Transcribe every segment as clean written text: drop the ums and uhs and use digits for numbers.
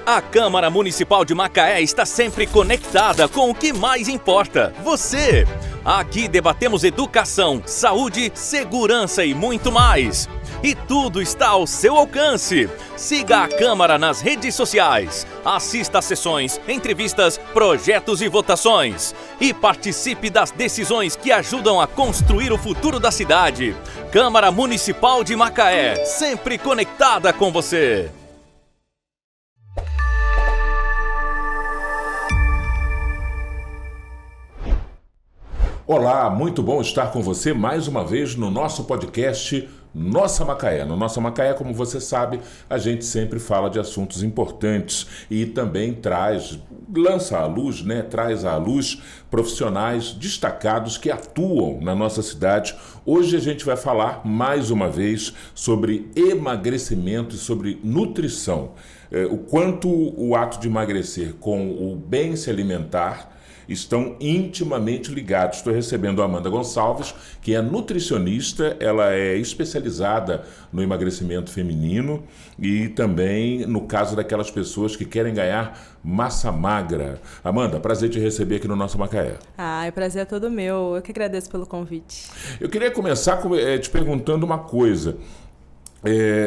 A Câmara Municipal de Macaé está sempre conectada com o que mais importa, você! Aqui debatemos educação, saúde, segurança e muito mais. E tudo está ao seu alcance. Siga a Câmara nas redes sociais. Assista a sessões, entrevistas, projetos e votações. E participe das decisões que ajudam a construir o futuro da cidade. Câmara Municipal de Macaé, sempre conectada com você. Olá, muito bom estar com você mais uma vez no nosso podcast Nossa Macaé. No Nossa Macaé, como você sabe, a gente sempre fala de assuntos importantes e também lança à luz, traz à luz profissionais destacados que atuam na nossa cidade. Hoje a gente vai falar mais uma vez sobre emagrecimento e sobre nutrição. O quanto o ato de emagrecer com o bem se alimentar estão intimamente ligados. Estou recebendo a Amanda Gonçalves, que é nutricionista, ela é especializada no emagrecimento feminino e também no caso daquelas pessoas que querem ganhar massa magra. Amanda, prazer te receber aqui no Nosso Macaé. O prazer é todo meu. Eu que agradeço pelo convite. Eu queria começar te perguntando uma coisa.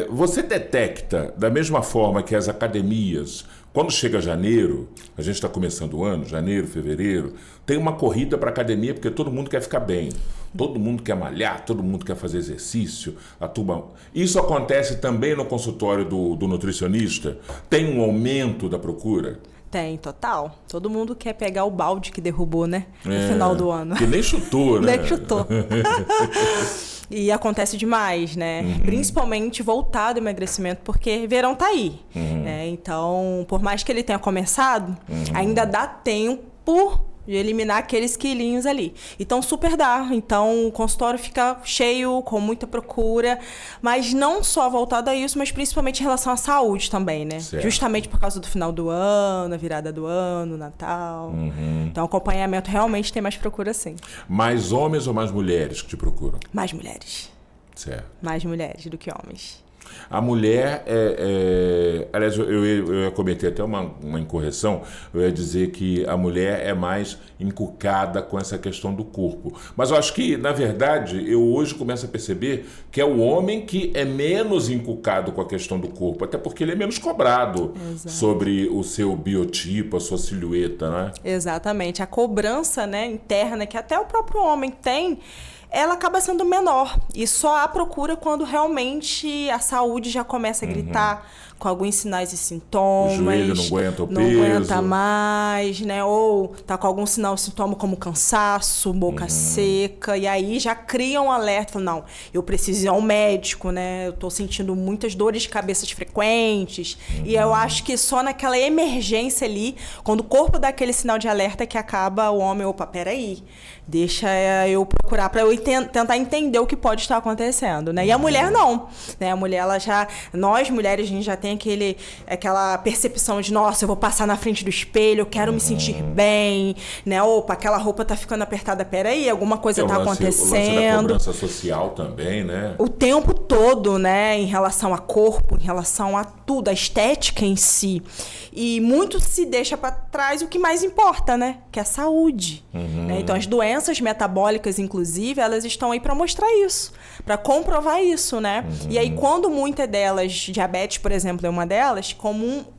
Você detecta, da mesma forma que as academias, quando chega janeiro, a gente está começando o ano, janeiro, fevereiro, tem uma corrida para a academia porque todo mundo quer ficar bem, todo mundo quer malhar, todo mundo quer fazer exercício. Isso acontece também no consultório do nutricionista? Tem um aumento da procura? Tem, total. Todo mundo quer pegar o balde que derrubou, no final do ano. Que nem chutou, né? Nem chutou. E acontece demais, Uhum. Principalmente voltado ao emagrecimento, porque verão tá aí. Uhum. Então, por mais que ele tenha começado, ainda dá tempo de eliminar aqueles quilinhos ali. Então, super dá. Então, o consultório fica cheio, com muita procura. Mas não só voltado a isso, mas principalmente em relação à saúde também, Certo. Justamente por causa do final do ano, a virada do ano, Natal. Então, acompanhamento realmente tem mais procura, sim. Mais homens ou mais mulheres que te procuram? Mais mulheres. Certo. Mais mulheres do que homens. A mulher, aliás, eu ia cometer até uma incorreção, eu ia dizer que a mulher é mais encucada com essa questão do corpo. Mas eu acho que, na verdade, eu hoje começo a perceber que é o homem que é menos encucado com a questão do corpo, até porque ele é menos cobrado. Exato. Sobre o seu biotipo, a sua silhueta, né? Exatamente. A cobrança, interna, que até o próprio homem tem, ela acaba sendo menor. E só há procura quando realmente a saúde já começa a gritar com alguns sinais e sintomas. O joelho não aguenta o peso. Não aguenta mais, Ou tá com algum sinal e sintoma como cansaço, boca seca. E aí já cria um alerta. Fala, não, eu preciso ir ao médico, Eu tô sentindo muitas dores de cabeça frequentes. E eu acho que só naquela emergência ali, quando o corpo dá aquele sinal de alerta, que acaba o homem, peraí, deixa eu procurar para eu tentar entender o que pode estar acontecendo, E a mulher não, A mulher, nós mulheres, a gente já tem aquela percepção de, nossa, eu vou passar na frente do espelho, eu quero me sentir bem, Opa, aquela roupa tá ficando apertada, peraí, alguma coisa tá acontecendo. O lance da cobrança social também, O tempo todo, Em relação a corpo, em relação a tudo, a estética em si. E muito se deixa para trás o que mais importa, Que é a saúde. Então, as doenças metabólicas, inclusive, elas estão aí para mostrar isso, para comprovar isso, E aí, quando muitas delas, diabetes, por exemplo, é uma delas,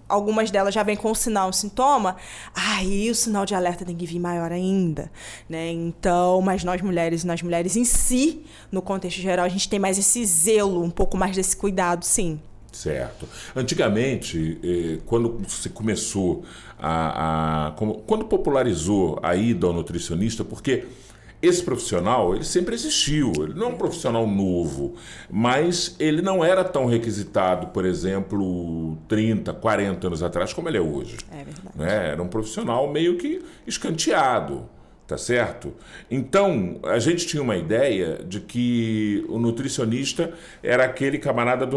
algumas delas já vêm com o sinal, o sintoma, aí o sinal de alerta tem que vir maior ainda, Então, mas nós mulheres em si, no contexto geral, a gente tem mais esse zelo, um pouco mais desse cuidado, sim. Certo. Antigamente, quando se começou quando popularizou a ida ao nutricionista, porque esse profissional, ele sempre existiu, ele não é um profissional novo, mas ele não era tão requisitado, por exemplo, 30, 40 anos atrás, como ele é hoje. É verdade. Era um profissional meio que escanteado. Tá certo? Então, a gente tinha uma ideia de que o nutricionista era aquele camarada,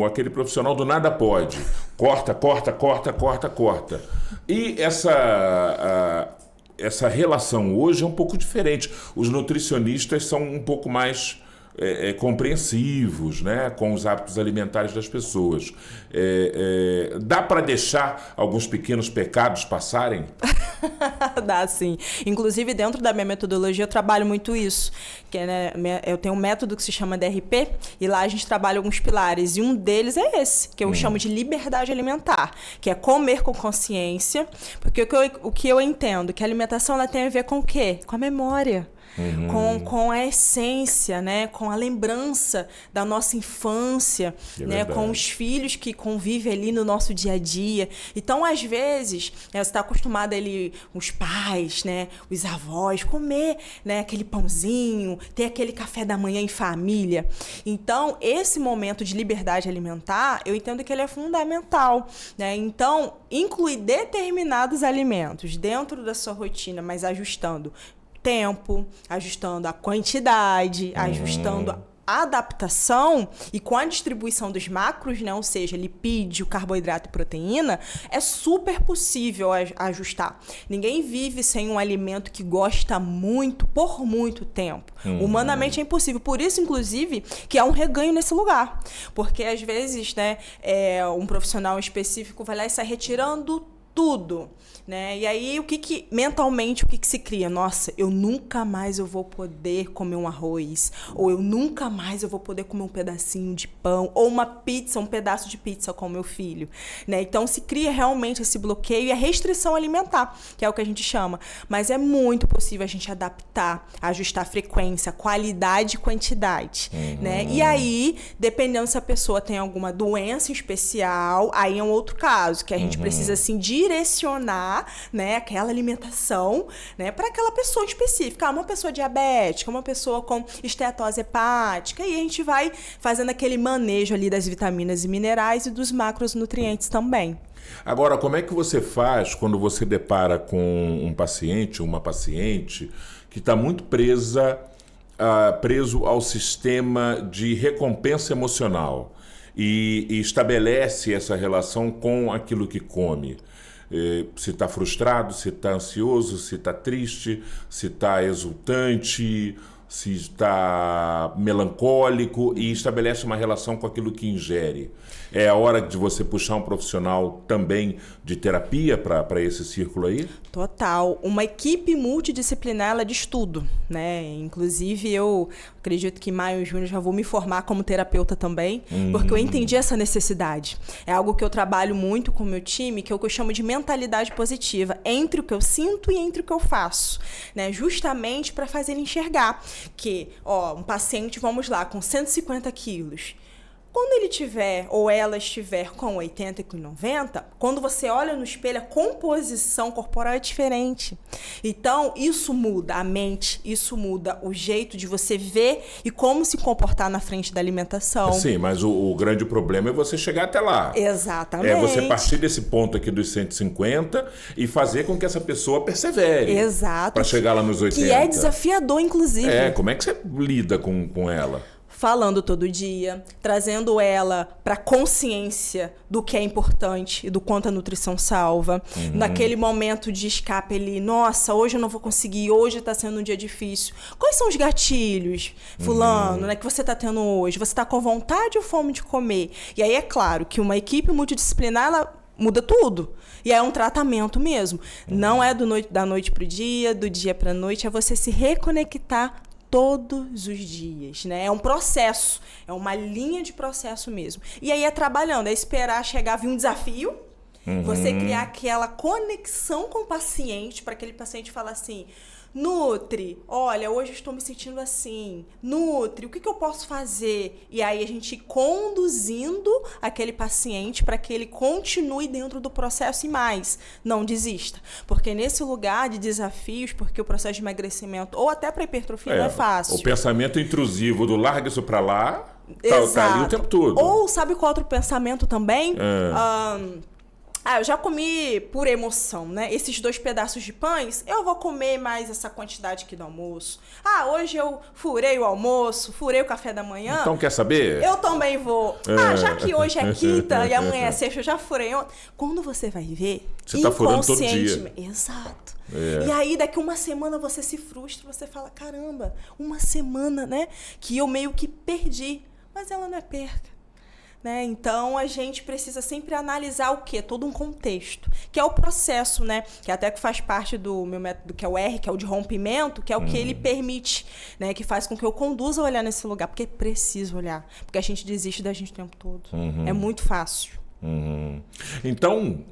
aquele profissional do nada pode. Corta, corta, corta, corta, corta. E essa relação hoje é um pouco diferente. Os nutricionistas são um pouco mais compreensivos, né, com os hábitos alimentares das pessoas. Dá para deixar alguns pequenos pecados passarem? Dá, sim. Inclusive, dentro da minha metodologia, eu trabalho muito isso. Que, né, eu tenho um método que se chama DRP, e lá a gente trabalha alguns pilares. E um deles é esse, que eu chamo de liberdade alimentar, que é comer com consciência. Porque o que eu entendo, que a alimentação ela tem a ver com o quê? Com a memória. Com a essência, né? Com a lembrança da nossa infância, né? Com os filhos que convivem ali no nosso dia a dia. Então, às vezes, você está acostumado ali, os pais, né? Os avós, comer, né? Aquele pãozinho, ter aquele café da manhã em família. Então, esse momento de liberdade alimentar, eu entendo que ele é fundamental, né? Então, incluir determinados alimentos dentro da sua rotina, mas ajustando tempo, ajustando a quantidade, ajustando a adaptação e com a distribuição dos macros, né, ou seja, lipídio, carboidrato e proteína, é super possível ajustar. Ninguém vive sem um alimento que gosta muito por muito tempo. Humanamente é impossível. Por isso, inclusive, que há um reganho nesse lugar. Porque, às vezes, né, um profissional específico vai lá e sai retirando tudo, né? E aí, mentalmente, o que se cria? Nossa, eu nunca mais eu vou poder comer um arroz, ou eu nunca mais eu vou poder comer um pedacinho de pão, ou uma pizza, um pedaço de pizza com o meu filho, né? Então, se cria realmente esse bloqueio e a restrição alimentar, que é o que a gente chama. Mas é muito possível a gente adaptar, ajustar a frequência, qualidade e quantidade, né? E aí, dependendo se a pessoa tem alguma doença especial, aí é um outro caso, que a gente precisa, assim, direcionar, né, aquela alimentação, né, para aquela pessoa específica. Uma pessoa diabética, uma pessoa com esteatose hepática, e a gente vai fazendo aquele manejo ali das vitaminas e minerais e dos macronutrientes também. Agora, como é que você faz quando você depara com um paciente, uma paciente, que está muito preso ao sistema de recompensa emocional e estabelece essa relação com aquilo que come? Se está frustrado, se está ansioso, se está triste, se está exultante, se está melancólico, e estabelece uma relação com aquilo que ingere. É a hora de você puxar um profissional também de terapia para esse círculo aí? Total. Uma equipe multidisciplinar, ela é de estudo, né? Inclusive, eu acredito que em maio e junho já vou me formar como terapeuta também, porque eu entendi essa necessidade. É algo que eu trabalho muito com o meu time, que é o que eu chamo de mentalidade positiva, entre o que eu sinto e entre o que eu faço, né? Justamente para fazer ele enxergar que, um paciente, vamos lá, com 150 quilos, quando ele tiver, ou ela estiver com 80 e 90, quando você olha no espelho, a composição corporal é diferente. Então, isso muda a mente, isso muda o jeito de você ver e como se comportar na frente da alimentação. Sim, mas o grande problema é você chegar até lá. Exatamente. É você partir desse ponto aqui dos 150 e fazer com que essa pessoa persevere. Exato. Para chegar lá nos 80. Que é desafiador, inclusive. Como é que você lida com ela? Falando todo dia, trazendo ela para consciência do que é importante e do quanto a nutrição salva. Naquele momento de escape ali, nossa, hoje eu não vou conseguir, hoje está sendo um dia difícil. Quais são os gatilhos, fulano, né, que você está tendo hoje? Você está com vontade ou fome de comer? E aí é claro que uma equipe multidisciplinar, ela muda tudo. E é um tratamento mesmo. Não é da noite para o dia, do dia para a noite, é você se reconectar todos os dias, né? É um processo, é uma linha de processo mesmo. E aí é trabalhando, é esperar chegar, vir um desafio, você criar aquela conexão com o paciente, para aquele paciente falar assim: Nutri, olha, hoje eu estou me sentindo assim. Nutri, o que eu posso fazer? E aí a gente conduzindo aquele paciente para que ele continue dentro do processo e mais, não desista. Porque nesse lugar de desafios, porque o processo de emagrecimento ou até para hipertrofia não é fácil. O pensamento intrusivo do larga isso para lá tá ali o tempo todo. Ou sabe qual outro pensamento também? eu já comi por emoção, né? Esses 2 pedaços de pães, eu vou comer mais essa quantidade aqui do almoço. Hoje eu furei o almoço, furei o café da manhã. Então, quer saber? Eu também vou. Já que hoje é quinta e amanhã é sexta, eu já furei ontem. Quando você vai ver, você tá furando todo dia. Exato. E aí, daqui uma semana, você se frustra, você fala, caramba, uma semana, né? Que eu meio que perdi. Mas ela não é perca. Né? Então, a gente precisa sempre analisar o quê? Todo um contexto, que é o processo, né? Que até que faz parte do meu método, que é o R, que é o de rompimento, que é o que ele permite, né? Que faz com que eu conduza a olhar nesse lugar, porque é preciso olhar, porque a gente desiste da gente o tempo todo. É muito fácil. Então,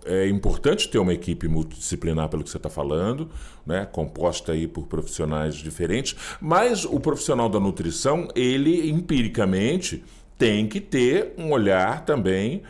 é importante ter uma equipe multidisciplinar, pelo que você está falando, né? Composta aí por profissionais diferentes, mas o profissional da nutrição, ele empiricamente tem que ter um olhar também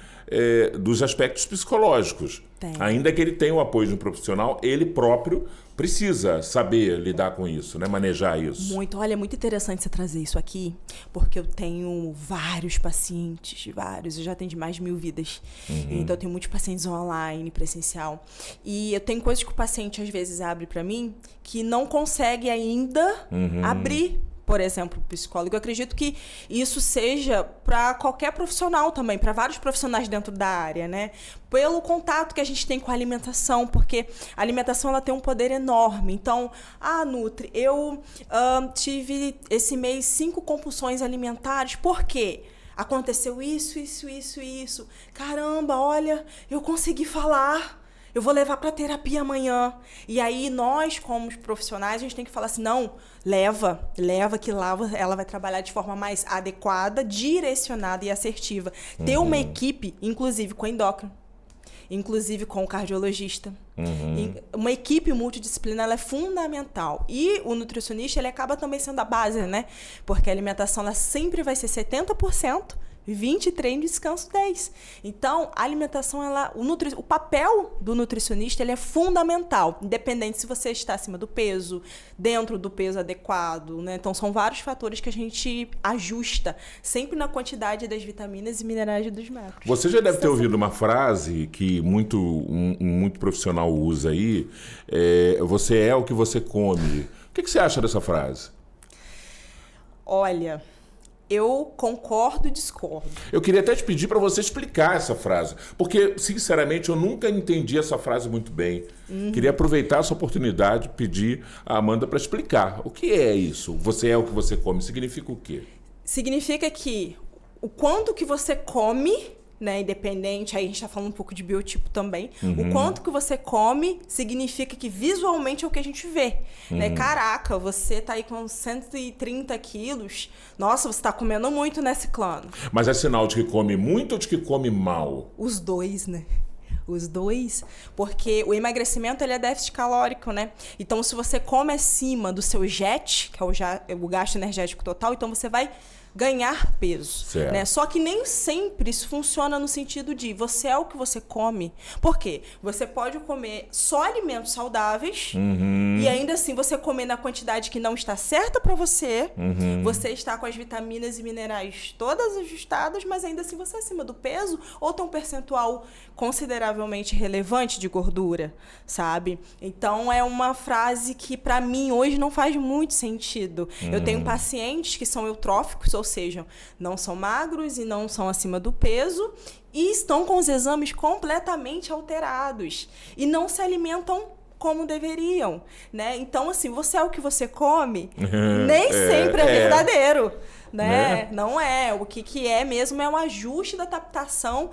dos aspectos psicológicos. Tem. Ainda que ele tenha o apoio de um profissional, ele próprio precisa saber lidar com isso, né? Manejar isso. Olha, é muito interessante você trazer isso aqui, porque eu tenho vários pacientes, eu já atendi mais de 1000 vidas. Então eu tenho muitos pacientes online, presencial. E eu tenho coisas que o paciente às vezes abre para mim que não consegue ainda abrir. Por exemplo, o psicólogo. Eu acredito que isso seja para qualquer profissional também, para vários profissionais dentro da área, né? Pelo contato que a gente tem com a alimentação, porque a alimentação ela tem um poder enorme. Então, Nutri, eu tive esse mês 5 compulsões alimentares. Por quê? Aconteceu isso. Caramba, olha, eu consegui falar. Eu vou levar para terapia amanhã. E aí, nós, como profissionais, a gente tem que falar assim, não, leva que lá ela vai trabalhar de forma mais adequada, direcionada e assertiva. Ter uma equipe, inclusive com endócrino, inclusive com o cardiologista. Uma equipe multidisciplinar ela é fundamental. E o nutricionista, ele acaba também sendo a base, né? Porque a alimentação ela sempre vai ser 70%, 20 treino, descanso 10. Então, a alimentação, o papel do nutricionista ele é fundamental, independente se você está acima do peso, dentro do peso adequado, né? Então, são vários fatores que a gente ajusta, sempre na quantidade das vitaminas e minerais dos macros. Você já deve ter ouvido uma frase que muito profissional usa aí, você é o que você come. O que você acha dessa frase? Olha, eu concordo e discordo. Eu queria até te pedir para você explicar essa frase, porque, sinceramente, eu nunca entendi essa frase muito bem. Queria aproveitar essa oportunidade e pedir a Amanda para explicar. O que é isso? Você é o que você come. Significa o quê? Significa que o quanto que você come, né, independente, aí a gente está falando um pouco de biotipo também, o quanto que você come significa que visualmente é o que a gente vê, né? Caraca, você tá aí com 130 quilos, nossa, você tá comendo muito, né, Ciclano? Mas é sinal de que come muito ou de que come mal? Os dois, né? Os dois, porque o emagrecimento ele é déficit calórico, né? Então, se você come acima do seu JET, que é o gasto energético total, então você vai ganhar peso, né? Só que nem sempre isso funciona no sentido de você é o que você come. Por quê? Você pode comer só alimentos saudáveis e ainda assim você comer na quantidade que não está certa para você, você está com as vitaminas e minerais todas ajustadas, mas ainda assim você é acima do peso ou tem um percentual consideravelmente relevante de gordura, sabe? Então é uma frase que para mim hoje não faz muito sentido. Eu tenho pacientes que são eutróficos, ou seja, não são magros e não são acima do peso e estão com os exames completamente alterados e não se alimentam como deveriam, né? Então, assim, você é o que você come, nem sempre é verdadeiro, né? Não é. O que é mesmo é um ajuste da adaptação.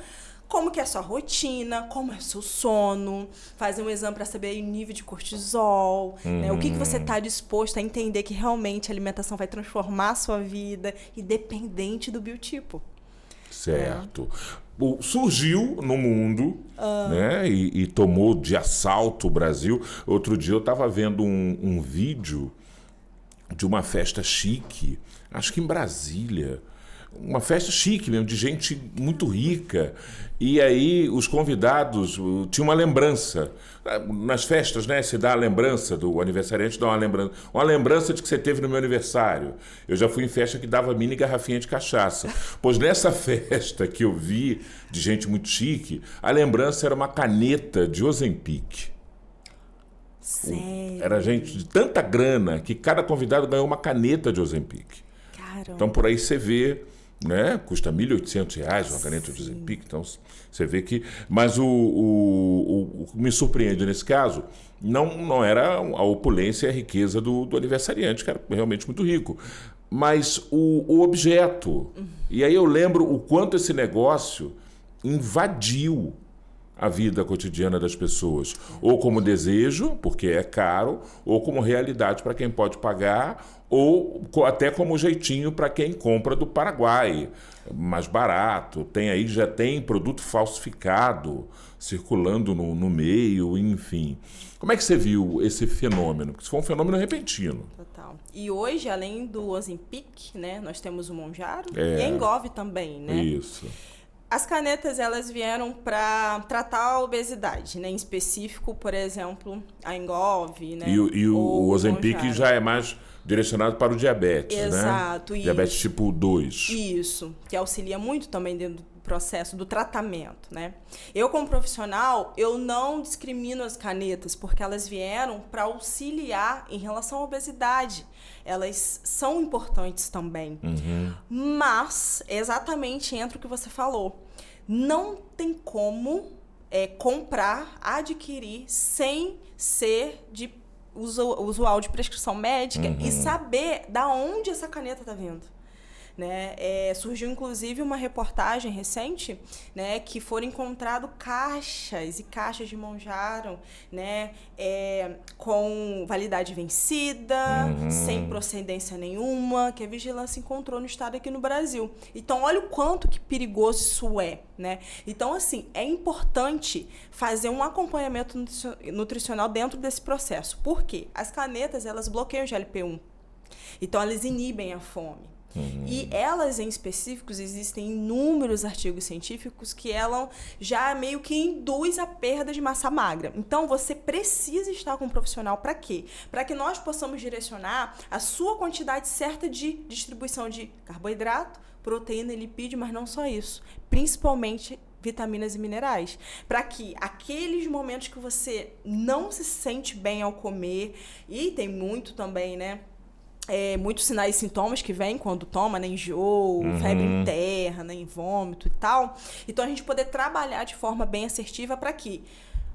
Como que é a sua rotina, como é o seu sono, fazer um exame para saber o nível de cortisol, né? O que você está disposto a entender que realmente a alimentação vai transformar a sua vida, independente do biotipo. Certo. Surgiu no mundo, né, e tomou de assalto o Brasil. Outro dia eu estava vendo um vídeo de uma festa chique, acho que em Brasília, uma festa chique mesmo, de gente muito rica. E aí os convidados tinham uma lembrança. Nas festas, né, se dá a lembrança do aniversariante, dá uma lembrança de que você teve no meu aniversário. Eu já fui em festa que dava mini garrafinha de cachaça. Pois nessa festa que eu vi, de gente muito chique, a lembrança era uma caneta de Ozempic. Sério? Era gente de tanta grana que cada convidado ganhou uma caneta de Ozempic. Caramba. Então por aí você vê, né? Custa R$1.800 uma caneta de Ozempic. Então você vê que... Mas o que me surpreende nesse caso não era a opulência e a riqueza do aniversariante, que era realmente muito rico. Mas o objeto. E aí eu lembro o quanto esse negócio invadiu a vida cotidiana das pessoas, ou como desejo, porque é caro, ou como realidade para quem pode pagar, ou até como jeitinho para quem compra do Paraguai, mais barato. Já tem produto falsificado circulando no meio, enfim. Como é que você viu esse fenômeno? Porque isso foi um fenômeno repentino. Total. E hoje, além do Ozempic, né, nós temos o Mounjaro e a Engov também, né? Isso. As canetas, elas vieram para tratar a obesidade, né? Em específico, por exemplo, a Engov, né? E o Ozempic Mounjaro. já é mais direcionado para o diabetes, Exato, né? isso. Diabetes tipo 2. Isso, que auxilia muito também dentro do processo do tratamento, né? Eu, como profissional, eu não discrimino as canetas, porque elas vieram para auxiliar em relação à obesidade. Elas são importantes também. Mas, exatamente entra o que você falou. Não tem como comprar, adquirir, sem ser usual de prescrição médica e saber da onde essa caneta está vindo. Né? Surgiu, inclusive, uma reportagem recente, né, que foram encontradas caixas e caixas de Mounjaro, né, com validade vencida, sem procedência nenhuma, que a vigilância encontrou no estado aqui no Brasil. Então, olha o quanto que perigoso isso é. Né? Então, assim, é importante fazer um acompanhamento nutricional dentro desse processo. Por quê? As canetas, elas bloqueiam o GLP-1. Então, elas inibem a fome. E elas, em específicos, existem inúmeros artigos científicos que elas já meio que induz a perda de massa magra. Então, você precisa estar com um profissional para quê? Para que nós possamos direcionar a sua quantidade certa de distribuição de carboidrato, proteína e lipídio, mas não só isso. Principalmente vitaminas e minerais. Para que aqueles momentos que você não se sente bem ao comer, e tem muito também, né? Muitos sinais e sintomas que vêm quando toma, né? Enjoo, febre interna, em vômito e tal. Então, a gente poder trabalhar de forma bem assertiva para que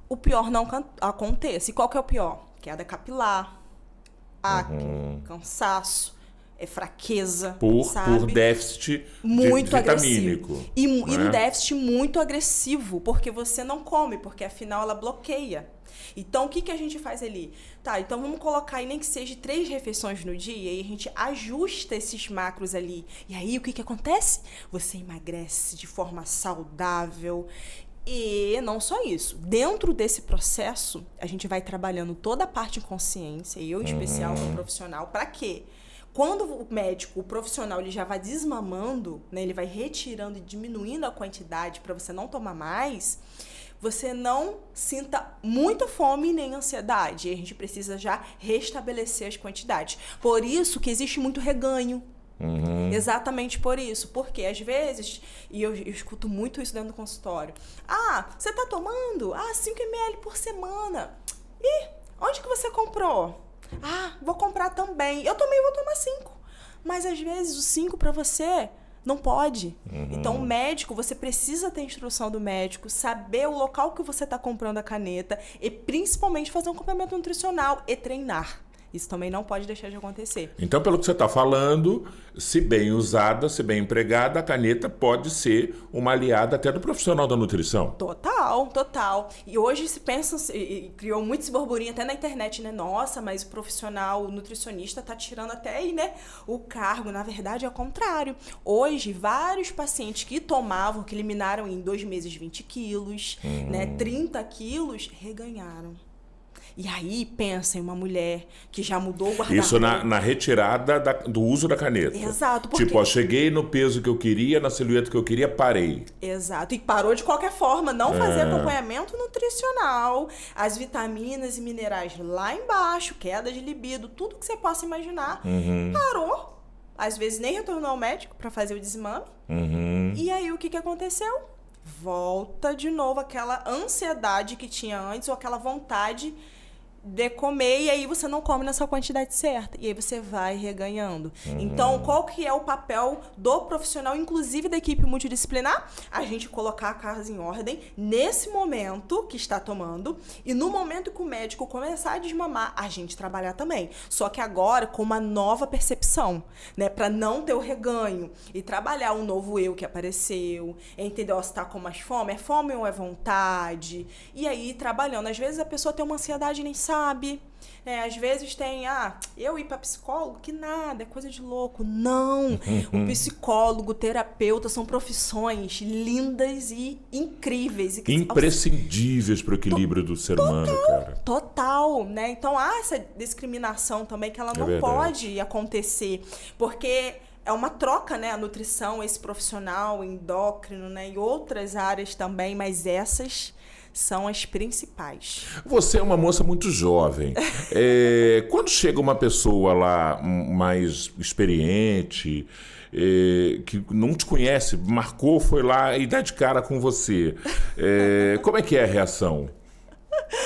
o pior não aconteça. E qual que é o pior? Queda capilar, acne, cansaço, fraqueza, por déficit muito vitamínico. E um déficit muito agressivo, porque você não come, porque afinal ela bloqueia. Então, o que a gente faz ali? Tá, então vamos colocar aí nem que seja 3 refeições no dia e a gente ajusta esses macros ali. E aí, o que acontece? Você emagrece de forma saudável. E não só isso. Dentro desse processo, a gente vai trabalhando toda a parte de consciência, e eu em especial como profissional, para quê? Quando o médico, o profissional, ele já vai desmamando, né, ele vai retirando e diminuindo a quantidade para você não tomar mais, você não sinta muita fome nem ansiedade. E a gente precisa já restabelecer as quantidades. Por isso que existe muito reganho. Exatamente por isso. Porque às vezes, e eu escuto muito isso dentro do consultório, você tá tomando 5 ml por semana. Ih, onde que você comprou? Vou comprar também. Eu também vou tomar 5. Mas às vezes o 5 para você não pode. Então, o médico, você precisa ter instrução do médico, saber o local que você está comprando a caneta e principalmente fazer um acompanhamento nutricional e treinar. Isso também não pode deixar de acontecer. Então, pelo que você está falando, se bem usada, se bem empregada, a caneta pode ser uma aliada até do profissional da nutrição. Total, total. E hoje se pensa, e criou muito esse burburinho até na internet, né? Nossa, mas o profissional, o nutricionista tá tirando até aí, né, o cargo. Na verdade, é o contrário. Hoje, vários pacientes que tomavam, que eliminaram em 2 meses 20 quilos, né, 30 quilos, reganharam. E aí, pensa em uma mulher que já mudou o guarda-roupa. Isso na retirada do uso da caneta. Exato. Porque... Tipo, ó, cheguei no peso que eu queria, na silhueta que eu queria, parei. Exato. E parou de qualquer forma. Não fazer acompanhamento nutricional, as vitaminas e minerais lá embaixo, queda de libido, tudo que você possa imaginar. Parou. Às vezes nem retornou ao médico para fazer o desmame. E aí, o que aconteceu? Volta de novo aquela ansiedade que tinha antes, ou aquela vontade de comer, e aí você não come nessa quantidade certa. E aí você vai reganhando. Então, qual que é o papel do profissional, inclusive da equipe multidisciplinar? A gente colocar a casa em ordem nesse momento que está tomando, e no momento que o médico começar a desmamar, a gente trabalhar também. Só que agora com uma nova percepção, né? Para não ter o reganho. E trabalhar um novo eu que apareceu. Entendeu? Se tá com mais fome, é fome ou é vontade? E aí, trabalhando. Às vezes a pessoa tem uma ansiedade e nem sabe. Às vezes tem, eu ir para psicólogo, que nada, é coisa de louco. Não! O psicólogo, o terapeuta são profissões lindas e incríveis. E imprescindíveis para o equilíbrio do ser humano, cara. Total, né? Então há essa discriminação também que ela não pode acontecer, porque é uma troca, né? A nutrição, esse profissional endócrino, né? E outras áreas também, mas essas são as principais. Você é uma moça muito jovem. Quando chega uma pessoa lá mais experiente, que não te conhece, marcou, foi lá e dá de cara com você, como é que é a reação?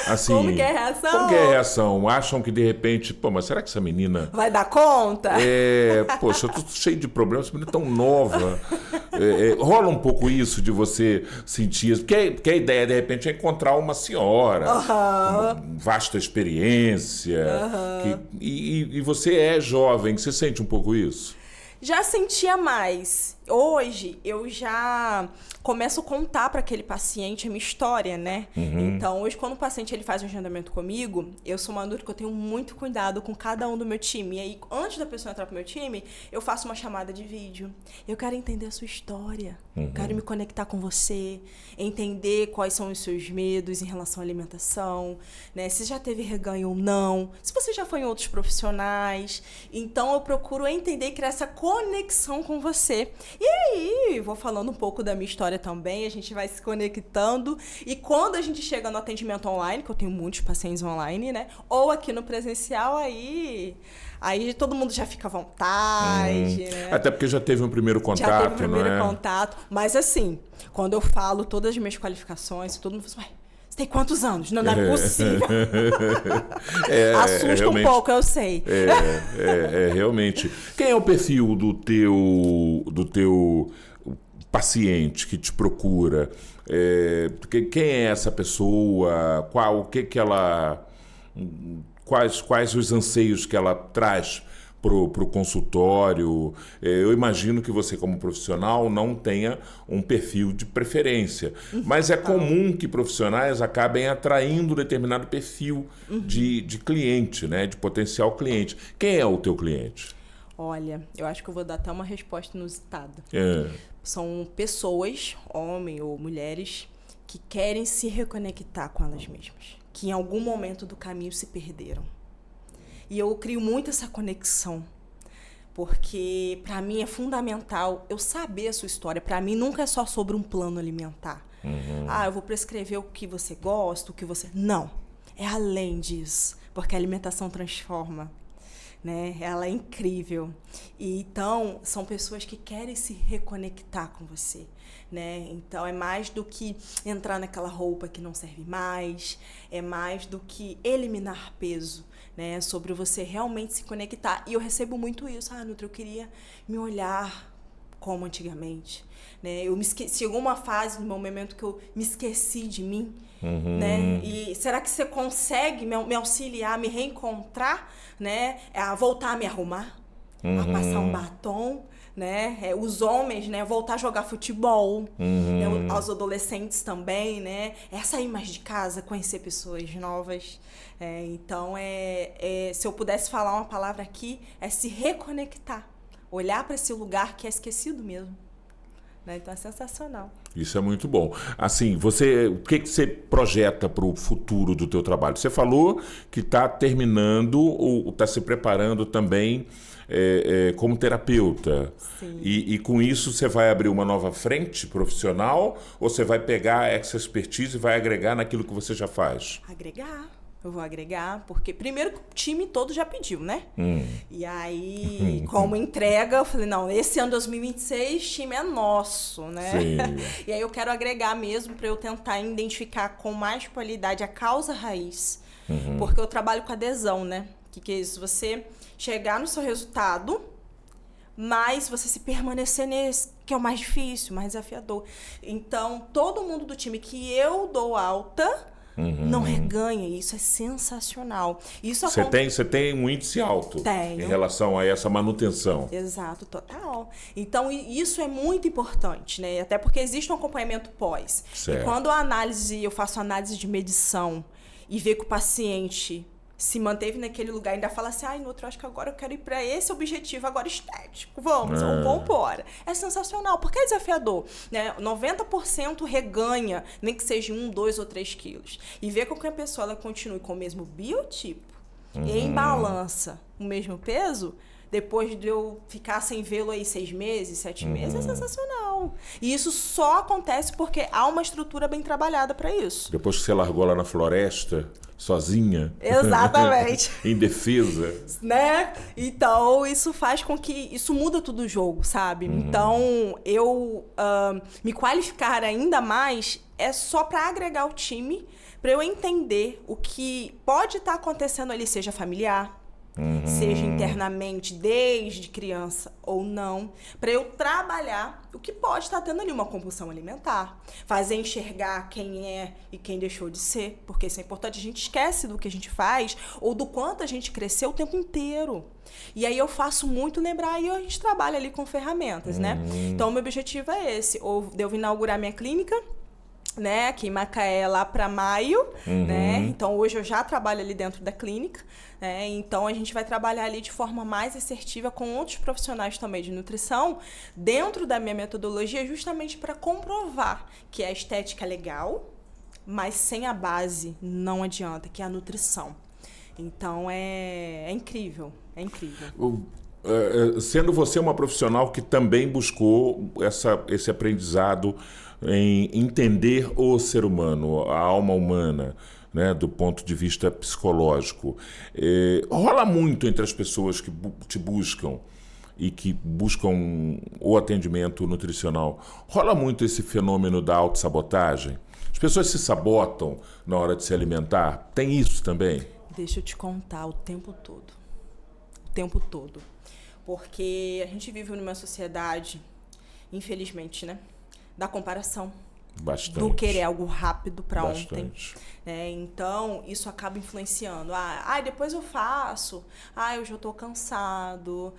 Assim, como que é a reação? Como que é a reação? Acham que de repente, mas será que essa menina vai dar conta? Poxa, eu tô cheio de problemas, essa menina é tão nova. Rola um pouco isso de você sentir, porque a ideia de repente é encontrar uma senhora com vasta experiência, e você é jovem, você sente um pouco isso? Já sentia mais. Hoje, eu já começo a contar para aquele paciente a minha história, né? Então, hoje, quando o paciente ele faz um agendamento comigo, eu sou uma adulta que eu tenho muito cuidado com cada um do meu time. E aí, antes da pessoa entrar pro meu time, eu faço uma chamada de vídeo. Eu quero entender a sua história. Quero me conectar com você, entender quais são os seus medos em relação à alimentação, né? Se já teve reganho ou não, se você já foi em outros profissionais. Então, eu procuro entender e criar essa conexão com você. E aí, vou falando um pouco da minha história também, a gente vai se conectando. E quando a gente chega no atendimento online, que eu tenho muitos pacientes online, né? Ou aqui no presencial, aí todo mundo já fica à vontade, né? Até porque já teve um primeiro contato, já teve um primeiro contato. Mas assim, quando eu falo todas as minhas qualificações, todo mundo fala, você tem quantos anos? Não é possível. Assusta realmente, um pouco, eu sei. Realmente. Quem é o perfil do teu paciente que te procura? Quem é essa pessoa? Quais os anseios que ela traz pro consultório? Eu imagino que você, como profissional, não tenha um perfil de preferência, mas é comum que profissionais acabem atraindo determinado perfil de cliente, né? De potencial cliente. Quem é o teu cliente? Olha, eu acho que eu vou dar até uma resposta inusitada. São pessoas, homens ou mulheres, que querem se reconectar com elas mesmas, que em algum momento do caminho se perderam. E eu crio muito essa conexão, porque para mim é fundamental eu saber a sua história. Para mim nunca é só sobre um plano alimentar. Eu vou prescrever o que você gosta, o que você... Não, é além disso, porque a alimentação transforma, né? Ela é incrível. E então, são pessoas que querem se reconectar com você, né? Então, é mais do que entrar naquela roupa que não serve mais, é mais do que eliminar peso, né? É sobre você realmente se conectar. E eu recebo muito isso. Nutri, eu queria me olhar como antigamente, né? Eu me esqueci, chegou uma fase no meu momento que eu me esqueci de mim, né? E será que você consegue me auxiliar, me reencontrar, né? A voltar a me arrumar, a passar um batom, né? Os homens, né? Voltar a jogar futebol, né? Os adolescentes também, né? É sair mais de casa, conhecer pessoas novas. Então, se eu pudesse falar uma palavra aqui, é se reconectar. Olhar para esse lugar que é esquecido mesmo, né? Então é sensacional. Isso é muito bom. Assim, o que você projeta para o futuro do teu trabalho? Você falou que está terminando ou está se preparando também como terapeuta. Sim. E com isso você vai abrir uma nova frente profissional ou você vai pegar essa expertise e vai agregar naquilo que você já faz? Agregar. Eu vou agregar, porque primeiro o time todo já pediu, né? E aí, como entrega, eu falei, não, esse ano 2026, time é nosso, né? Sim. E aí eu quero agregar mesmo para eu tentar identificar com mais qualidade a causa raiz. Porque eu trabalho com adesão, né? Que é isso? Você chegar no seu resultado, mas você se permanecer nesse, que é o mais difícil, mais desafiador. Então, todo mundo do time que eu dou alta... não reganha, isso é sensacional. Você tem um índice alto Tenho. em relação a essa manutenção. Exato, total. Então, isso é muito importante, né? Até porque existe um acompanhamento pós. Certo. E quando eu faço análise de medição e ver que o paciente se manteve naquele lugar, ainda fala assim, Nutri, eu acho que agora eu quero ir para esse objetivo agora estético. Vamos embora. É sensacional, porque é desafiador, né? 90% reganha, nem que seja 1, 2 ou 3 quilos. E ver com que a pessoa ela continue com o mesmo biotipo, em balança, o mesmo peso, depois de eu ficar sem vê-lo aí 6 meses, 7 meses, é sensacional. E isso só acontece porque há uma estrutura bem trabalhada para isso. Depois que você largou lá na floresta, sozinha. Exatamente. Indefesa. Né? Então, isso faz com que... Isso muda tudo o jogo, sabe? Então, eu me qualificar ainda mais é só para agregar o time, para eu entender o que pode estar acontecendo ali, seja familiar, seja internamente, desde criança ou não, para eu trabalhar o que pode estar tendo ali uma compulsão alimentar, fazer enxergar quem é e quem deixou de ser, porque isso é importante, a gente esquece do que a gente faz ou do quanto a gente cresceu o tempo inteiro. E aí eu faço muito lembrar e a gente trabalha ali com ferramentas, né? Então, o meu objetivo é esse, ou de eu inaugurar minha clínica, né, aqui em Macaé, lá para maio, né? Então, hoje eu já trabalho ali dentro da clínica, né? Então, a gente vai trabalhar ali de forma mais assertiva com outros profissionais também de nutrição, dentro da minha metodologia, justamente para comprovar que a estética é legal, mas sem a base não adianta, que é a nutrição. Então, é incrível, é incrível. Sendo você uma profissional que também buscou esse aprendizado em entender o ser humano, a alma humana, né, do ponto de vista psicológico, rola muito entre as pessoas que te buscam e que buscam o atendimento nutricional, rola muito esse fenômeno da autossabotagem? As pessoas se sabotam na hora de se alimentar? Tem isso também? Deixa eu te contar o tempo todo. O tempo todo. Porque a gente vive numa sociedade, infelizmente, né, da comparação. Bastante. Do querer algo rápido para ontem. Bastante. Então, isso acaba influenciando. Depois eu faço. Eu já estou cansado.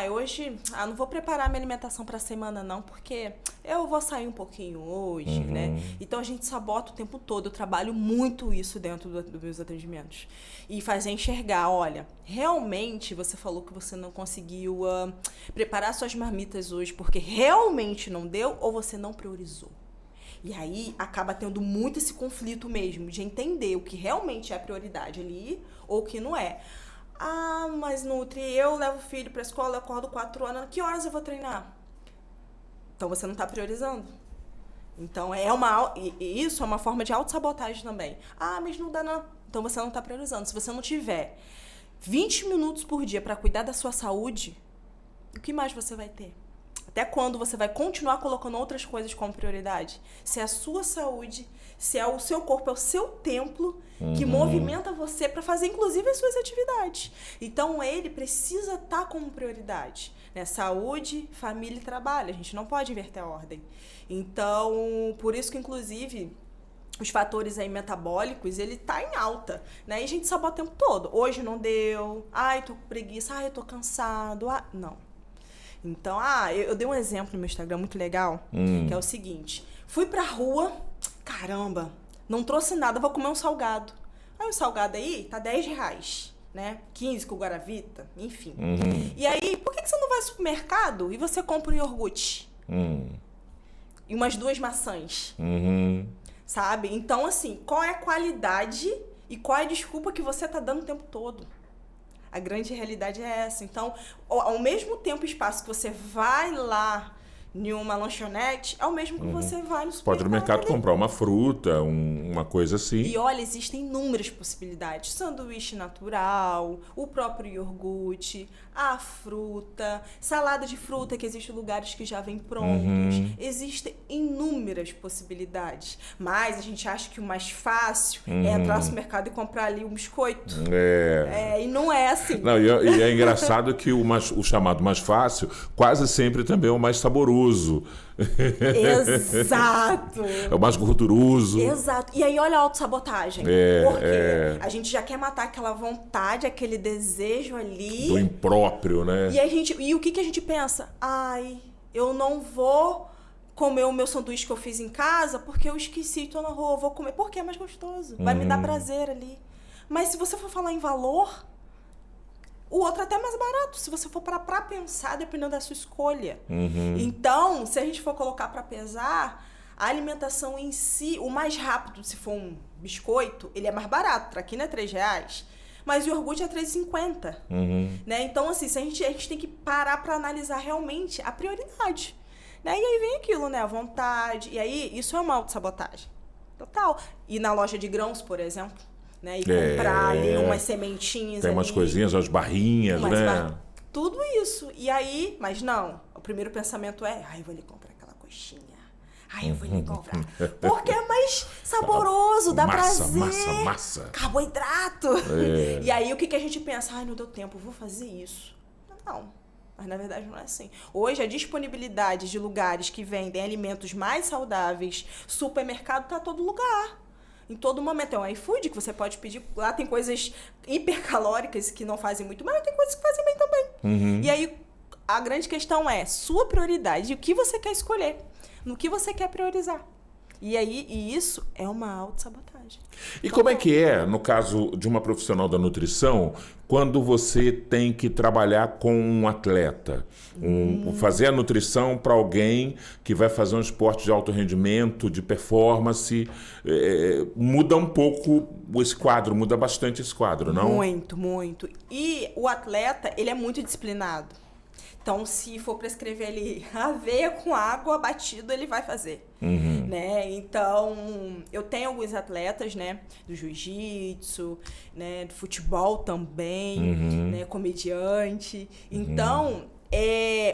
Hoje não vou preparar minha alimentação para a semana não, porque eu vou sair um pouquinho hoje, né? Então, a gente sabota o tempo todo. Eu trabalho muito isso dentro dos meus atendimentos. E fazer enxergar, olha, realmente você falou que você não conseguiu preparar suas marmitas hoje porque realmente não deu ou você não priorizou. E aí acaba tendo muito esse conflito mesmo, de entender o que realmente é a prioridade ali ou o que não é. Mas Nutri, eu levo o filho para a escola, eu acordo 4 horas, que horas eu vou treinar? Então você não está priorizando. Então isso é uma forma de autossabotagem também. Mas não dá não. Então você não está priorizando. Se você não tiver 20 minutos por dia para cuidar da sua saúde, o que mais você vai ter? Até quando você vai continuar colocando outras coisas como prioridade? Se é a sua saúde, se é o seu corpo, é o seu templo que movimenta você para fazer, inclusive, as suas atividades. Então, ele precisa estar como prioridade, né? Saúde, família e trabalho. A gente não pode inverter a ordem. Então, por isso que, inclusive, os fatores aí metabólicos, ele tá em alta, né? E a gente sabota o tempo todo. Hoje não deu. Tô com preguiça. Eu tô cansado. Não. Então, eu dei um exemplo no meu Instagram muito legal, que é o seguinte. Fui pra rua, caramba, não trouxe nada, vou comer um salgado. Aí o salgado aí tá R$10, né? 15 com Guaravita, enfim. E aí, por que você não vai ao supermercado e você compra um iogurte? e umas 2 maçãs. Sabe? Então, assim, qual é a qualidade e qual é a desculpa que você tá dando o tempo todo? A grande realidade é essa. Então, ao mesmo tempo e espaço que você vai lá em uma lanchonete, é o mesmo que você vai no supermercado. Pode ir no mercado comprar uma fruta, uma coisa assim. E olha, existem inúmeras possibilidades. Sanduíche natural, o próprio iogurte, a fruta, salada de fruta, que existem lugares que já vêm prontos. Existem inúmeras possibilidades. Mas a gente acha que o mais fácil é entrar no mercado e comprar ali um biscoito. E não é assim. Não, e é engraçado que o chamado mais fácil quase sempre também é o mais saboroso. Exato. É o mais gorduroso. Exato. E aí olha a autossabotagem. Porque a gente já quer matar aquela vontade, aquele desejo ali. Do impróprio, né? E o que a gente pensa? Ai, eu não vou comer o meu sanduíche que eu fiz em casa porque eu esqueci, tô na rua, eu vou comer. Porque é mais gostoso. Vai me dar prazer ali. Mas se você for falar em valor, o outro é até mais barato, se você for pra pensar, dependendo da sua escolha. Então, se a gente for colocar pra pesar, a alimentação em si, o mais rápido, se for um biscoito, ele é mais barato. Traquina é R$3, mas o iogurte é R$3,50. Né? Então, assim, a gente tem que parar pra analisar realmente a prioridade. Né? E aí vem aquilo, né? A vontade. E aí, isso é uma autossabotagem. Total. E na loja de grãos, por exemplo, né? E comprar ali umas sementinhas. Tem umas coisinhas, umas barrinhas, né? Tudo isso. E aí, mas não. O primeiro pensamento é, eu vou ali comprar aquela coxinha. Eu vou ali comprar. Porque é mais saboroso, dá prazer. Massa. Carboidrato. E aí, o que a gente pensa? Não deu tempo, vou fazer isso. Não. Mas, na verdade, não é assim. Hoje, a disponibilidade de lugares que vendem alimentos mais saudáveis, supermercado, tá em todo lugar. Em todo momento. Tem um iFood que você pode pedir. Lá tem coisas hipercalóricas que não fazem muito mal, mas tem coisas que fazem bem também. E aí, a grande questão é sua prioridade. O que você quer escolher? No que você quer priorizar? E isso é uma autossabotagem. E como é que é, no caso de uma profissional da nutrição, quando você tem que trabalhar com um atleta? Fazer a nutrição para alguém que vai fazer um esporte de alto rendimento, de performance, muda um pouco esse quadro, muda bastante esse quadro, não? Muito, muito. E o atleta, ele é muito disciplinado. Então, se for prescrever ele aveia com água batido, ele vai fazer. Né? Então, eu tenho alguns atletas, né, do jiu-jitsu, né, do futebol também, né, comediante. Então,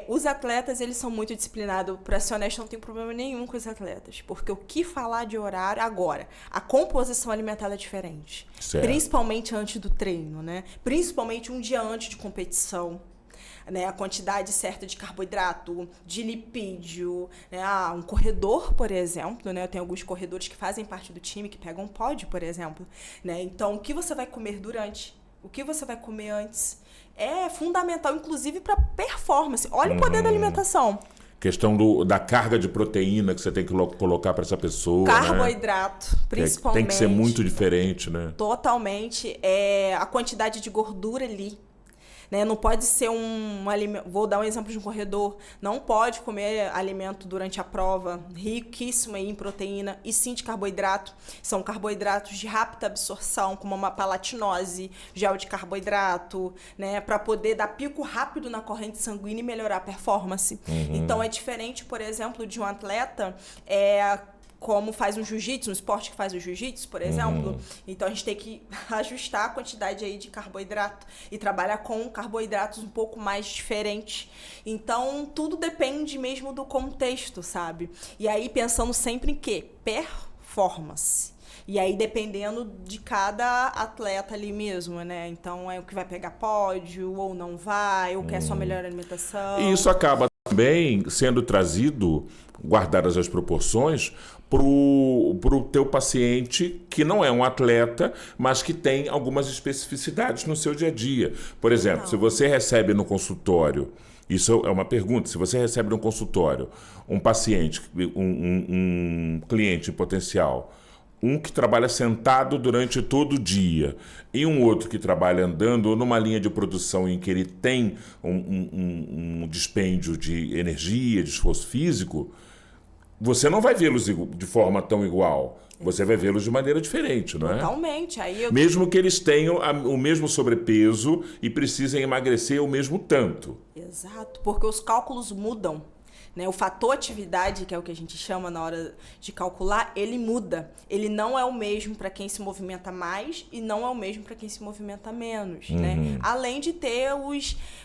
os atletas, eles são muito disciplinados. Para ser honesto, não tenho problema nenhum com os atletas. Porque o que falar de horário agora? A composição alimentar é diferente. Certo. Principalmente antes do treino, né? Principalmente um dia antes de competição. Né, a quantidade certa de carboidrato, de lipídio, né, um corredor, por exemplo, né, eu tenho alguns corredores que fazem parte do time, que pegam pódio, por exemplo, né, então o que você vai comer durante, o que você vai comer antes, é fundamental, inclusive para performance. Olha o poder da alimentação. Questão da carga de proteína que você tem que colocar para essa pessoa. Carboidrato, né? Principalmente. Tem que ser muito diferente, né? Totalmente. A quantidade de gordura ali. Né? Não pode ser um alimento. Vou dar um exemplo de um corredor. Não pode comer alimento durante a prova riquíssimo em proteína e sim de carboidrato. São carboidratos de rápida absorção, como uma palatinose, gel de carboidrato, né? Para poder dar pico rápido na corrente sanguínea e melhorar a performance. Então é diferente, por exemplo, de um atleta como faz um jiu-jitsu, um esporte que faz o jiu-jitsu, por exemplo. Então, a gente tem que ajustar a quantidade aí de carboidrato e trabalhar com carboidratos um pouco mais diferentes. Então, tudo depende mesmo do contexto, sabe? E aí, pensando sempre em quê? Performance. E aí, dependendo de cada atleta ali mesmo, né? Então, é o que vai pegar pódio ou não vai, ou quer só melhor alimentação. E isso acaba também sendo trazido, guardadas as proporções, pro teu paciente que não é um atleta, mas que tem algumas especificidades no seu dia a dia. Por exemplo, se você recebe no consultório, isso é uma pergunta, se você recebe no consultório um paciente, um cliente em potencial, um que trabalha sentado durante todo o dia e um outro que trabalha andando ou numa linha de produção em que ele tem um dispêndio de energia, de esforço físico, você não vai vê-los de forma tão igual. Você vai vê-los de maneira diferente, não é? Totalmente. Mesmo que eles tenham o mesmo sobrepeso e precisem emagrecer o mesmo tanto. Exato, porque os cálculos mudam. Né? O fator atividade, que é o que a gente chama na hora de calcular, ele muda. Ele não é o mesmo para quem se movimenta mais e não é o mesmo para quem se movimenta menos. Né? Além de ter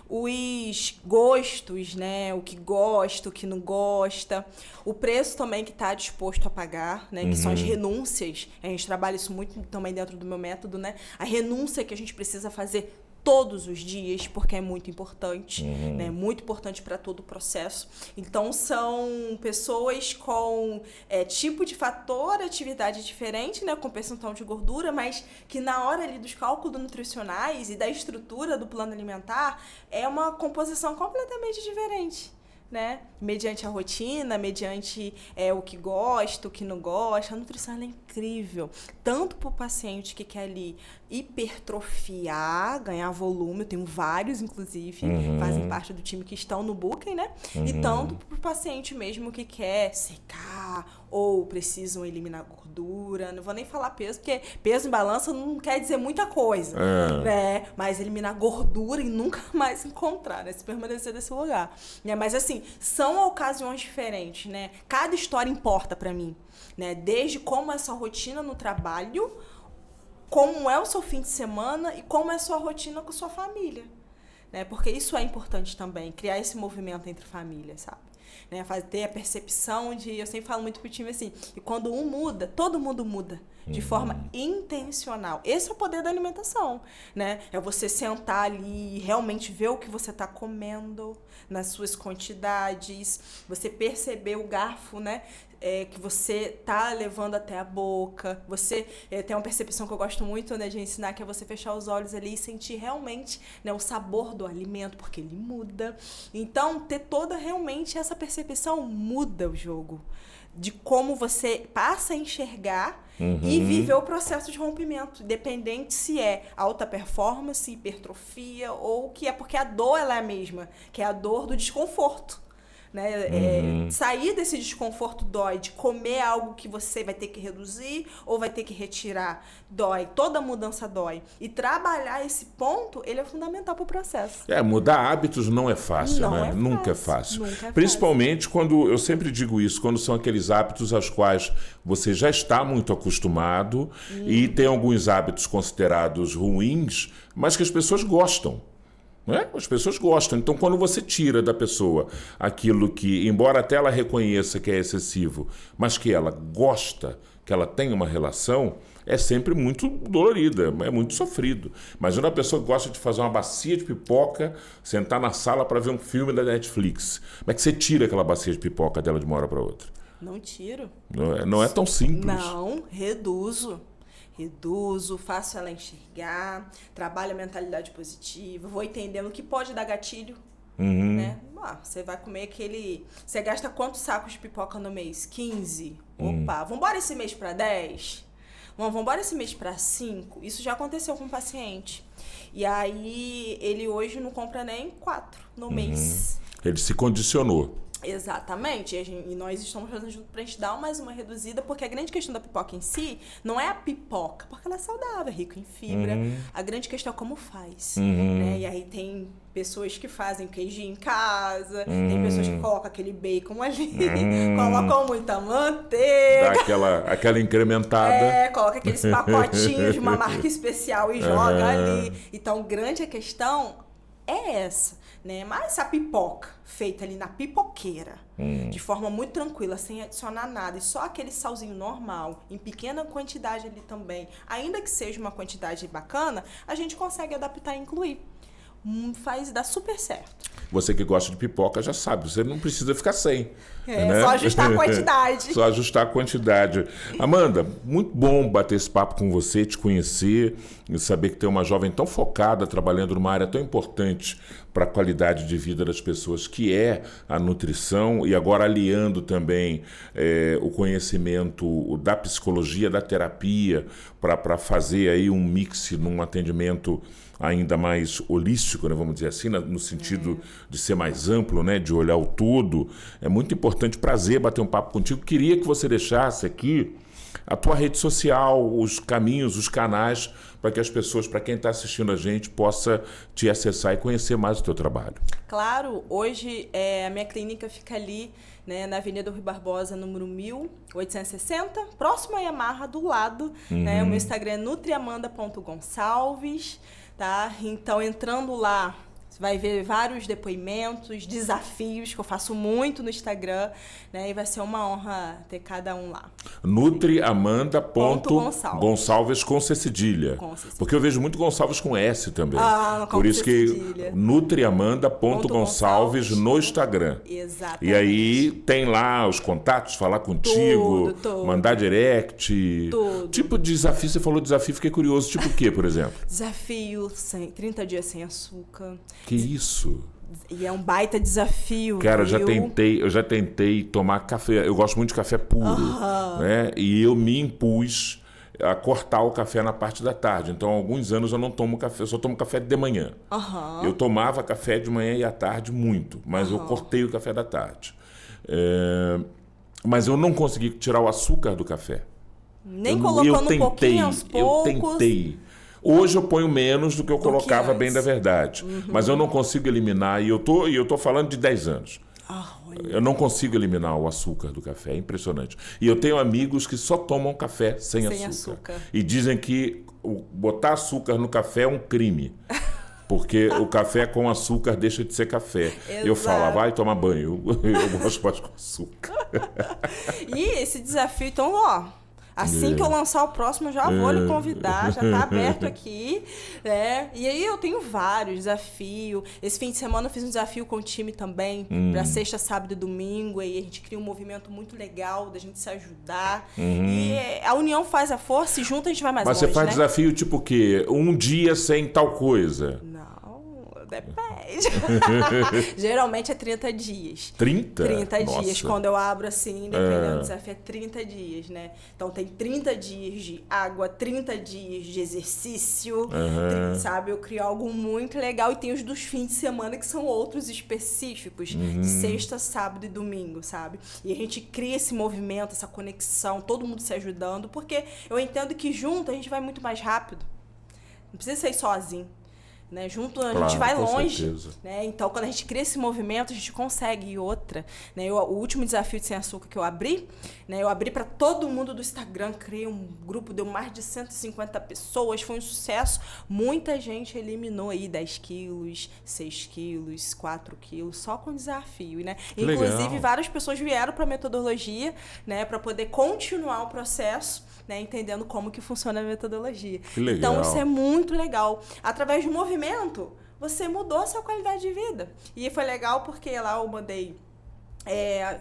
os gostos, né? O que gosta, o que não gosta. O preço também que está disposto a pagar, né? Que são as renúncias. A gente trabalha isso muito também dentro do meu método. Né? A renúncia que a gente precisa fazer todos os dias, porque é muito importante, né? Muito importante para todo o processo. Então, são pessoas com tipo de fator, atividade diferente, né? Com percentual de gordura, mas que na hora ali dos cálculos nutricionais e da estrutura do plano alimentar, é uma composição completamente diferente. Né? Mediante a rotina, mediante o que gosta, o que não gosta. A nutrição ela é incrível, tanto para o paciente que quer ali hipertrofiar, ganhar volume, eu tenho vários, inclusive, fazem parte do time que estão no Booking, né? E tanto para o paciente mesmo que quer secar ou precisam eliminar gordura. Não vou nem falar peso, porque peso em balança não quer dizer muita coisa, né? Mas eliminar gordura e nunca mais encontrar, né? Se permanecer nesse lugar. Né? Mas assim, são ocasiões diferentes, né? Cada história importa para mim, né? Desde como é a sua rotina no trabalho, como é o seu fim de semana e como é a sua rotina com a sua família, né? Porque isso é importante também, criar esse movimento entre famílias, sabe? Né? Ter a percepção de, eu sempre falo muito pro time assim, e quando um muda, todo mundo muda. De forma intencional. Esse é o poder da alimentação, né? É você sentar ali e realmente ver o que você está comendo, nas suas quantidades, você perceber o garfo, né? Que você tá levando até a boca. Você tem uma percepção que eu gosto muito, né, de ensinar, que é você fechar os olhos ali e sentir realmente, né, o sabor do alimento, porque ele muda. Então, ter toda realmente essa percepção muda o jogo. De como você passa a enxergar e viver o processo de rompimento, independente se é alta performance, hipertrofia, ou que é porque a dor ela é a mesma, que é a dor do desconforto. Né? Sair desse desconforto dói, de comer algo que você vai ter que reduzir ou vai ter que retirar, dói, toda mudança dói. E trabalhar esse ponto, ele é fundamental para o processo. Mudar hábitos não é fácil, não né? É fácil. Nunca é fácil. Nunca é Principalmente quando, eu sempre digo isso, quando são aqueles hábitos aos quais você já está muito acostumado e tem alguns hábitos considerados ruins, mas que as pessoas gostam. Né? As pessoas gostam. Então, quando você tira da pessoa aquilo que, embora até ela reconheça que é excessivo, mas que ela gosta, que ela tem uma relação, é sempre muito dolorida, é muito sofrido. Imagina a pessoa que gosta de fazer uma bacia de pipoca, sentar na sala para ver um filme da Netflix. Como é que você tira aquela bacia de pipoca dela de uma hora para outra? Não tiro. Não é tão simples. Não, reduzo, faço ela enxergar, trabalho a mentalidade positiva, vou entendendo o que pode dar gatilho, né? Você vai comer você gasta quantos sacos de pipoca no mês? 15? Opa, vambora esse mês para 10? Vambora esse mês para 5? Isso já aconteceu com um paciente. E aí, ele hoje não compra nem 4 no mês. Ele se condicionou. Exatamente, e nós estamos fazendo junto pra gente dar mais uma reduzida, porque a grande questão da pipoca em si não é a pipoca, porque ela é saudável, é rica em fibra. A grande questão é como faz, né? E aí tem pessoas que fazem queijinho em casa, tem pessoas que colocam aquele bacon ali, colocam muita manteiga. Dá aquela incrementada. Coloca aqueles pacotinhos de uma marca especial e joga ali. Então, grande a questão é essa, né? Mas a pipoca feita ali na pipoqueira, de forma muito tranquila, sem adicionar nada, e só aquele salzinho normal, em pequena quantidade ali também, ainda que seja uma quantidade bacana, a gente consegue adaptar e incluir. Dá super certo. Você que gosta de pipoca já sabe, você não precisa ficar sem. Né? Só ajustar a quantidade. Só ajustar a quantidade. Amanda, muito bom bater esse papo com você, te conhecer, e saber que tem uma jovem tão focada, trabalhando numa área tão importante para a qualidade de vida das pessoas, que é a nutrição, e agora aliando também o conhecimento da psicologia, da terapia, para fazer aí um mix num atendimento ainda mais holístico, né, vamos dizer assim, no sentido de ser mais amplo, né, de olhar o todo. É muito importante, prazer bater um papo contigo. Queria que você deixasse aqui a tua rede social, os caminhos, os canais, para que as pessoas, para quem está assistindo a gente, possa te acessar e conhecer mais o teu trabalho. Claro, hoje a minha clínica fica ali, né, na Avenida Rui Barbosa, número 1860, próximo à Yamaha, do lado. Né, o meu Instagram é nutriamanda.gonçalves, tá? Então, entrando lá, você vai ver vários depoimentos, desafios que eu faço muito no Instagram, né? E vai ser uma honra ter cada um lá. nutriamanda.gonçalves com C cedilha. Porque eu vejo muito Gonçalves com S também. Por isso que nutriamanda.gonçalves no Instagram. Exatamente. E aí tem lá os contatos, falar contigo, tudo. Mandar direct. Tudo. Tipo de desafio, você falou desafio, fiquei curioso. Tipo o quê, por exemplo? Desafio 30 dias sem açúcar. Que isso? E é um baita desafio. Cara, viu? eu já tentei tomar café. Eu gosto muito de café puro, né? E eu me impus a cortar o café na parte da tarde. Então, há alguns anos eu não tomo café, eu só tomo café de manhã. Eu tomava café de manhã e à tarde muito, mas eu cortei o café da tarde. Mas eu não consegui tirar o açúcar do café. Nem colocando um pouquinho aos poucos. Eu tentei. Hoje eu ponho menos do que eu colocava, bem da verdade. Mas eu não consigo eliminar, e eu tô falando de 10 anos. Eu não consigo eliminar o açúcar do café, é impressionante. E eu tenho amigos que só tomam café sem açúcar. E dizem que botar açúcar no café é um crime. Porque o café com açúcar deixa de ser café. Exato. Eu falo, vai tomar banho. Eu gosto mais com açúcar. E esse desafio, então, assim que eu lançar o próximo, eu já vou lhe convidar, já está aberto aqui, né? E aí eu tenho vários desafios. Esse fim de semana eu fiz um desafio com o time também, para sexta, sábado e domingo. E a gente cria um movimento muito legal da gente se ajudar. E a união faz a força e junto a gente vai mais longe, Mas você faz né? desafio tipo o quê? Um dia sem tal coisa? Não, depende. Geralmente é 30 dias. 30? 30 dias. Nossa. Quando eu abro assim, dependendo do desafio, é 30 dias, né? Então tem 30 dias de água, 30 dias de exercício, sabe? Eu crio algo muito legal. E tem os dos fins de semana, que são outros específicos, de sexta, sábado e domingo, sabe? E a gente cria esse movimento, essa conexão, todo mundo se ajudando, porque eu entendo que junto a gente vai muito mais rápido. Não precisa ser sozinho. Né? Junto a gente vai longe, né? Então quando a gente cria esse movimento a gente consegue. E outra, né? O último desafio de Sem Açúcar que eu abri, né? Eu abri para todo mundo do Instagram, criei um grupo, deu mais de 150 pessoas, foi um sucesso. Muita gente eliminou aí 10 quilos, 6 quilos, 4 quilos, só com desafio, né? Inclusive várias pessoas vieram para a metodologia, né? Para poder continuar o processo, né? Entendendo como que funciona a metodologia. Então isso é muito legal. Através de um movimento, você mudou a sua qualidade de vida. E foi legal porque lá eu mandei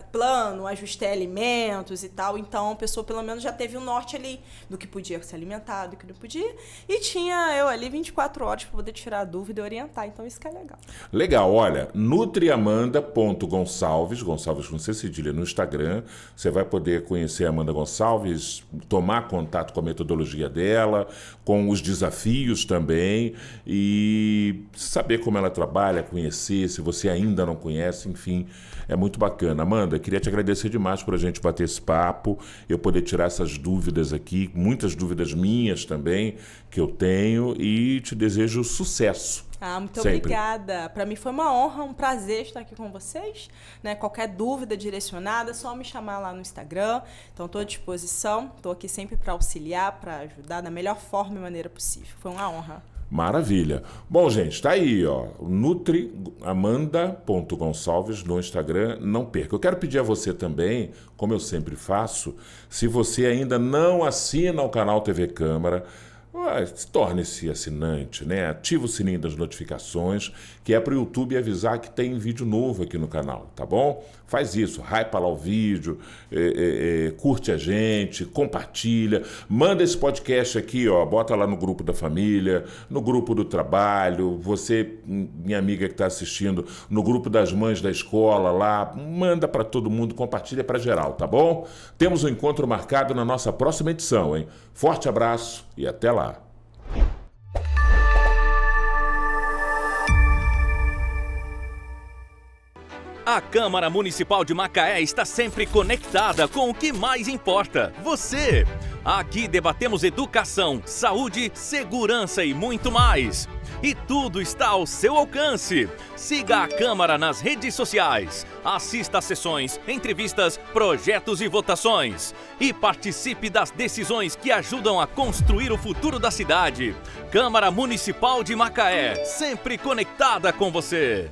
plano, ajustei alimentos e tal. Então a pessoa pelo menos já teve um norte ali do que podia se alimentar, do que não podia. E tinha eu ali 24 horas para poder tirar a dúvida e orientar. Então isso que é legal. Legal, olha, nutriamanda.gonçalves, Gonçalves com C cedilha no Instagram. Você vai poder conhecer a Amanda Gonçalves, tomar contato com a metodologia dela, com os desafios também e saber como ela trabalha, conhecer, se você ainda não conhece, enfim, é muito bacana. Amanda, queria te agradecer demais por a gente bater esse papo, eu poder tirar essas dúvidas aqui, muitas dúvidas minhas também, que eu tenho, e te desejo sucesso. Muito obrigada. Para mim foi uma honra, um prazer estar aqui com vocês. Né? Qualquer dúvida direcionada, é só me chamar lá no Instagram. Então, estou à disposição. Estou aqui sempre para auxiliar, para ajudar da melhor forma e maneira possível. Foi uma honra. Maravilha. Bom, gente, tá aí, ó, nutriamanda.gonçalves no Instagram, não perca. Eu quero pedir a você também, como eu sempre faço, se você ainda não assina o canal TV Câmara, Torne-se assinante, né? Ativa o sininho das notificações, que é para o YouTube avisar que tem vídeo novo aqui no canal, tá bom? Faz isso, hypa lá o vídeo, curte a gente, compartilha, manda esse podcast aqui, ó, bota lá no grupo da família, no grupo do trabalho, você, minha amiga que está assistindo, no grupo das mães da escola lá, manda para todo mundo, compartilha para geral, tá bom? Temos um encontro marcado na nossa próxima edição, hein? Forte abraço e até lá. A Câmara Municipal de Macaé está sempre conectada com o que mais importa, você. Aqui debatemos educação, saúde, segurança e muito mais. E tudo está ao seu alcance. Siga a Câmara nas redes sociais, assista a sessões, entrevistas, projetos e votações. E participe das decisões que ajudam a construir o futuro da cidade. Câmara Municipal de Macaé, sempre conectada com você.